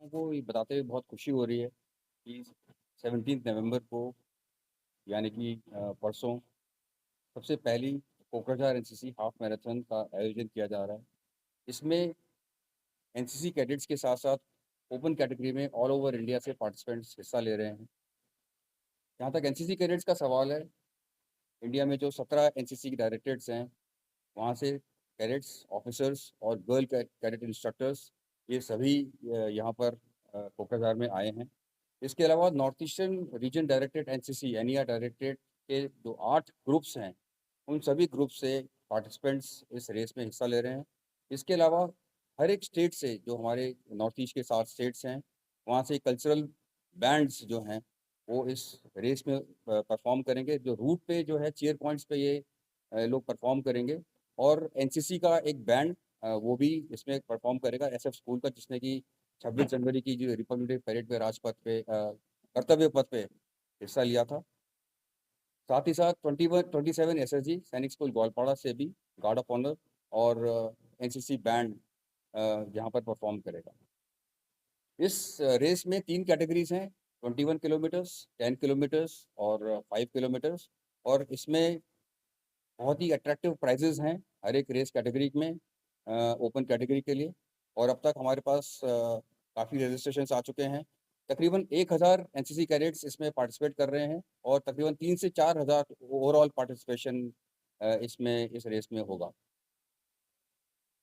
को ये बताते हुए बहुत खुशी हो रही है कि 17 नवंबर को यानी कि परसों सबसे पहली कोकराझार एनसीसी हाफ मैराथन का आयोजन किया जा रहा है। इसमें एनसीसी कैडेट्स के साथ-साथ ओपन कैटेगरी में ऑल ओवर इंडिया से पार्टिसिपेंट्स हिस्सा ले रहे हैं। जहाँ तक एनसीसी कैडेट्स का सवाल है, इंडिया में जो 17 एनसीसी डायरेक्टरेट्स हैं, वहाँ से कैडेट्स, ऑफिसर्स और गर्ल कैडेट इंस्ट्रक्टर्स ये सभी यहाँ पर कोकराझार में आए हैं। इसके अलावा north eastern region directed NCC NER directed के जो 8 ग्रुप्स हैं, उन सभी ग्रुप से पार्टिसिपेंट्स इस रेस में हिस्सा ले रहे हैं। इसके अलावा हर एक स्टेट से जो हमारे नॉर्थ ईस्ट के 7 स्टेट्स हैं, वहाँ से कल्चरल बैंड्स जो हैं, वो इस रेस में परफॉर्म करेंगे। जो रूट पे जो है चीयर पॉइंट्स पे ये लोग परफॉर्म करेंगे और एनसीसी का एक बैंड वो भी इसमें परफॉर्म करेगा एसएफ स्कूल का, जिसने कि 26 जनवरी की जो रिपब्लिक डे परेड पे राजपथ पे कर्तव्य पथ पे हिस्सा लिया था। साथ ही साथ 27 एसएसजी सैनिक स्कूल ग्वालपाड़ा से भी गार्ड ऑफ ऑनर और एनसीसी बैंड यहाँ पर परफॉर्म करेगा। इस रेस में 3 कैटेगरीज हैं, 21 किलोमीटर्स, 10 किलोमीटर्स और 5 किलोमीटर्स, और इसमें बहुत ही अट्रैक्टिव प्राइजेज हैं हर एक रेस कैटेगरी में ओपन कैटेगरी के लिए। और अब तक हमारे पास काफ़ी रजिस्ट्रेशन आ चुके हैं। तकरीबन 1000 एनसीसी कैडेट्स इसमें पार्टिसिपेट कर रहे हैं और तकरीबन 3 से 4000 ओवरऑल पार्टिसिपेशन इसमें इस रेस में होगा।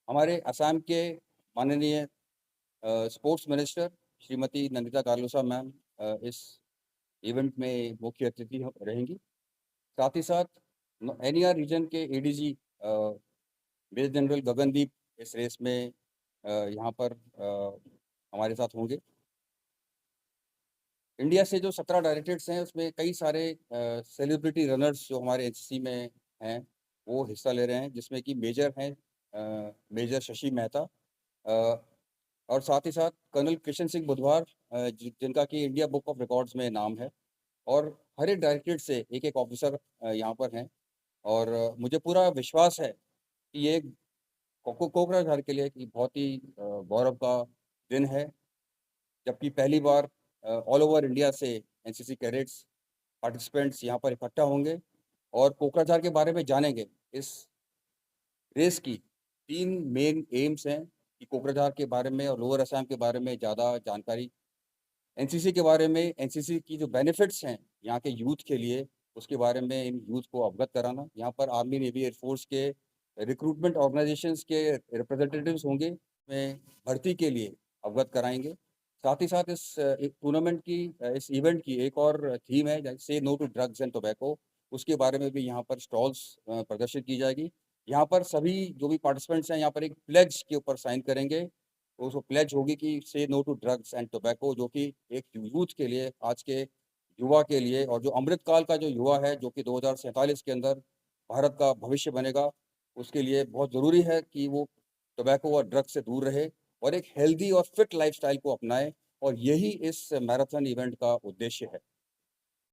हमारे असम के माननीय sports minister Shrimati Nandita Garlosa ma'am इस इवेंट में मुख्य अतिथि रहेंगी। साथ ही साथ एनईआर रीजन के एडीजी मेजर जनरल गगनदीप इस रेस में यहाँ पर हमारे साथ होंगे। इंडिया से जो 17 डायरेक्टरेट्स हैं, उसमें कई सारे सेलिब्रिटी रनर्स जो हमारे एनसीसी में हैं, वो हिस्सा ले रहे हैं, जिसमें कि मेजर हैं मेजर शशि मेहता और साथ ही साथ कर्नल कृष्ण सिंह बुधवार जिनका कि इंडिया बुक ऑफ रिकॉर्ड्स में नाम है। और हर एक डायरेक्टरेट से एक-एक ऑफिसर यहाँ पर हैं और मुझे पूरा विश्वास है कि ये कोकराझार के लिए एक बहुत ही गौरव का दिन है, जबकि पहली बार ऑल ओवर इंडिया से एनसीसी कैडेट्स पार्टिसिपेंट्स यहाँ पर इकट्ठा होंगे और कोकराझार के बारे में जानेंगे। इस रेस की 3 मेन एम्स हैं कि कोकराझार के बारे में और लोअर असम के बारे में ज़्यादा जानकारी, एनसीसी के बारे में, एनसीसी की जो बेनिफिट्स हैं यहाँ के यूथ के लिए, उसके बारे में इन यूथ को अवगत कराना। यहाँ पर आर्मी, नेवी, एयरफोर्स के रिक्रूटमेंट ऑर्गेनाइजेशंस के रिप्रेजेंटेटिव्स होंगे, में भर्ती के लिए अवगत कराएँगे। साथ ही साथ इस एक टूर्नामेंट की इस इवेंट की एक और थीम है, say no to drugs and tobacco, उसके बारे में भी यहाँ पर स्टॉल्स प्रदर्शित की जाएगी। यहाँ पर सभी जो भी पार्टिसिपेंट्स हैं, यहाँ पर एक प्लेज के ऊपर साइन करेंगे। तो उसको प्लेज होगी कि say no to drugs and tobacco, जो कि एक यूथ के लिए, आज के युवा के लिए, और जो अमृतकाल का जो युवा है, जो कि 2047 के अंदर भारत का भविष्य बनेगा, उसके लिए बहुत ज़रूरी है कि वो टोबैको और ड्रग्स से दूर रहे और एक हेल्दी और फिट लाइफ़स्टाइल को अपनाए, और यही इस मैराथन इवेंट का उद्देश्य है।